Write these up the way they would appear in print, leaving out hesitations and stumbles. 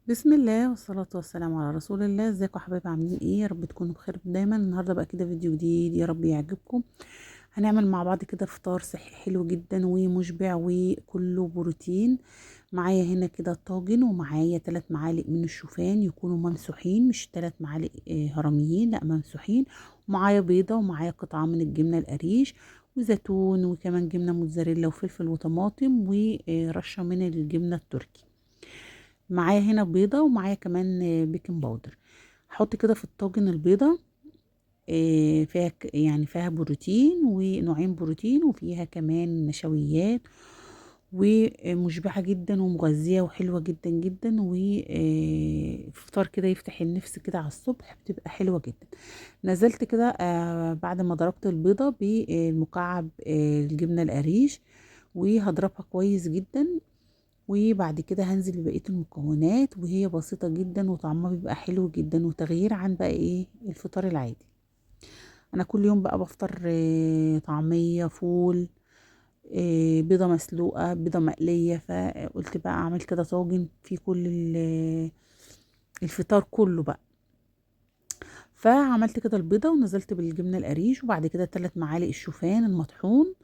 بسم الله والصلاة والسلام على رسول الله. ازيكم يا حبايبي؟ عاملين ايه؟ يا رب تكونوا بخير دايما. النهارده بقى كده فيديو جديد، يا رب يعجبكم. هنعمل مع بعض كده فطار صحي حلو جدا ومشبع وكله بروتين. معايا هنا كده طاجن، ومعايا 3 معالق من الشوفان يكونوا ممسوحين، مش 3 معالق هرميين، لا ممسوحين. ومعايا بيضة، ومعايا قطعة من الجبنة القريش، وزيتون، وكمان جبنة موتزاريلا وفلفل وطماطم، ورشة من الجبنة التركي. معايا هنا بيضة، ومعايا كمان بيكنج باودر. هحط كده في الطاجن البيضة. فيها يعني فيها بروتين، ونوعين بروتين، وفيها كمان نشويات، ومشبعة جدا ومغذية وحلوة جدا جدا، وفطار كده يفتح النفس كده على الصبح، بتبقى حلوة جدا. نزلت كده بعد ما ضربت البيضة بالمكعب الجبنة القريش، وهضربها كويس جدا. وبعد كده هنزل ببقية المكونات، وهي بسيطة جدا وطعمها بيبقى حلو جدا، وتغيير عن بقى ايه الفطار العادي. انا كل يوم بقى بفطر طعمية، فول، بيضة مسلوقة، بيضة مقلية. فقلت بقى اعمل كده طاجن فيه كل الفطار كله بقى. فعملت كده البيضة، ونزلت بالجبنة القريش، وبعد كده 3 معالق الشوفان المطحون.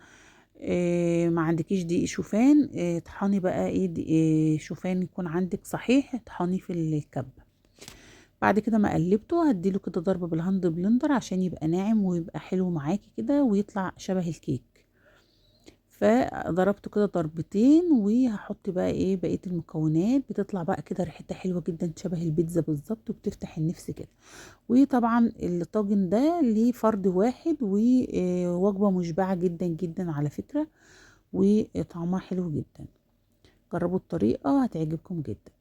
ما عندكيش دقيق شوفان، طحني بقى ايه شوفان يكون عندك صحيح، طحني في الكبة. بعد كده ما قلبته، هديله كده ضربة بالهاند بلندر عشان يبقى ناعم ويبقى حلو معاكي كده، ويطلع شبه الكيك. فضربته كده ضربتين، وهحط بقى ايه بقية المكونات. بتطلع بقى كده ريحتها حلوة جدا، شبه البيتزا بالظبط، وبتفتح النفس كده. وطبعا الطاجن ده ليه فرد واحد، ووجبة مشبعة جدا جدا على فكرة، وطعمها حلو جدا. جربوا الطريقة هتعجبكم جدا.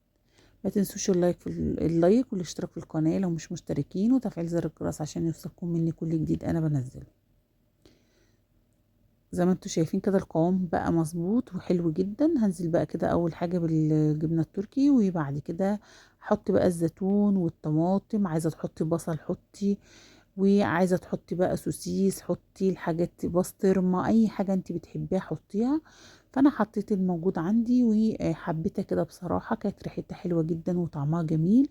ما تنسوش اللايك والاشتراك في القناة لو مش مشتركين، وتفعيل زر الجرس عشان يوصلكم مني كل جديد انا بنزله. زي ما انتوا شايفين كده القوام بقى مظبوط وحلو جدا. هنزل بقى كده اول حاجة بالجبنة التركي، وبعد كده حط بقى الزيتون والطماطم. عايزة تحطي بصل حطي، وعايزة تحطي بقى سوسيس حطي، الحاجات بسطرمة اي حاجة انت بتحبيها حطيها. فانا حطيت الموجود عندي، وحبيتها كده بصراحة، كانت ريحتها حلوة جدا وطعمها جميل.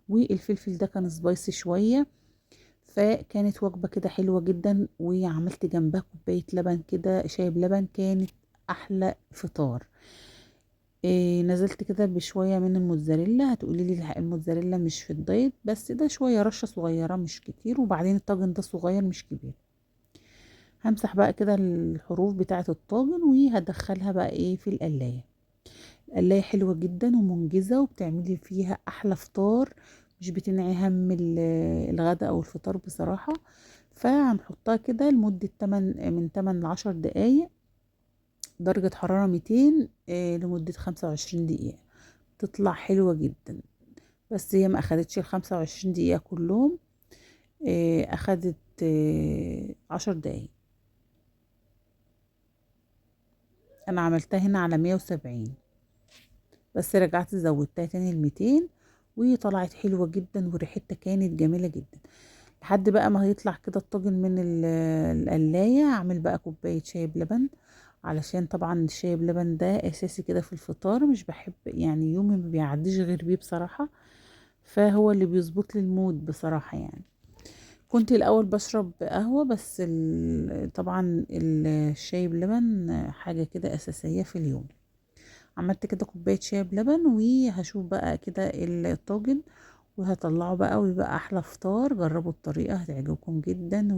والفلفل ده كان سبايسي شوية. فكانت وجبة كده حلوة جدا، وعملت جنبها كوباية لبن كده، شاي بلبن، كانت احلى فطار. نزلت كده بشوية من الموتزاريلا. هتقولي لي الموتزاريلا مش في الدايت، بس ده شوية رشة صغيرة مش كتير، وبعدين الطاجن ده صغير مش كبير. همسح بقى كده الحروف بتاعة الطاجن، وهدخلها بقى ايه في القلاية. القلاية حلوة جدا ومنجزة، وبتعملي فيها احلى فطار. مش بتنعي هم الغداء او الفطار بصراحة. فهنحطها كده لمدة من 8 ل 10 دقايق، درجة حرارة 200، لمدة 25 دقيقة. تطلع حلوة جدا. بس هي ما اخدتش ال25 دقيقة كلهم، اخدت 10 دقايق. انا عملتها هنا على 170، بس رجعت زودتها تاني ل200. وطلعت حلوة جدا، وريحتها كانت جميلة جدا. لحد بقى ما هيطلع كده الطاجن من القلاية، اعمل بقى كوباية شاي بلبن. علشان طبعا الشاي بلبن ده اساسي كده في الفطار، مش بحب يعني يومي ما بيعديش غير بيه بصراحة. فهو اللي بيظبط لي المود بصراحة يعني. كنت الاول بشرب قهوة، بس طبعا الشاي بلبن حاجة كده اساسية في اليوم. عملت كده كوباية شاي بلبن، وهشوف بقى كده الطاجن، وهطلعه بقى ويبقى احلى فطار. جربوا الطريقة هتعجبكم جدا،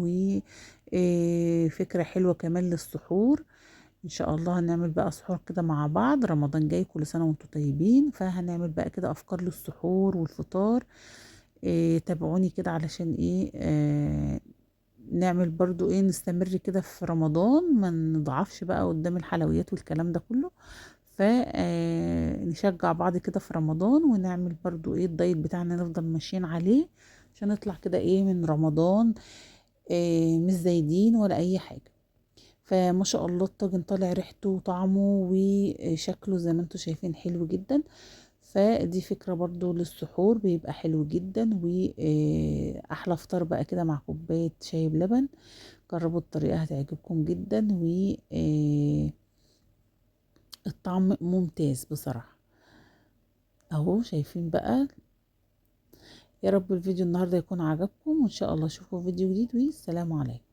وفكرة حلوة كمان للسحور. ان شاء الله هنعمل بقى سحور كده مع بعض. رمضان جاي، كل سنة وانتم طيبين. فهنعمل بقى كده افكار للسحور والفطار. تابعوني كده علشان نعمل برضو نستمر كده في رمضان، ما نضعفش بقى قدام الحلويات والكلام ده كله. فنشجع بعض كده في رمضان، ونعمل برضو الدايت بتاعنا نفضل ماشيين عليه، عشان نطلع كده من رمضان مش زايدين ولا اي حاجة. فما شاء الله الطاجن طالع ريحته وطعمه وشكله زي ما انتم شايفين حلو جدا. فدي فكرة برضو للسحور، بيبقى حلو جدا، واحلى فطار بقى كده مع كوباية شاي بلبن. جربوا الطريقة هتعجبكم جدا، والطعم ممتاز بصراحة. اهو شايفين بقى. يا رب الفيديو النهارده يكون عجبكم، وان شاء الله اشوفكم في فيديو جديد، والسلام عليكم.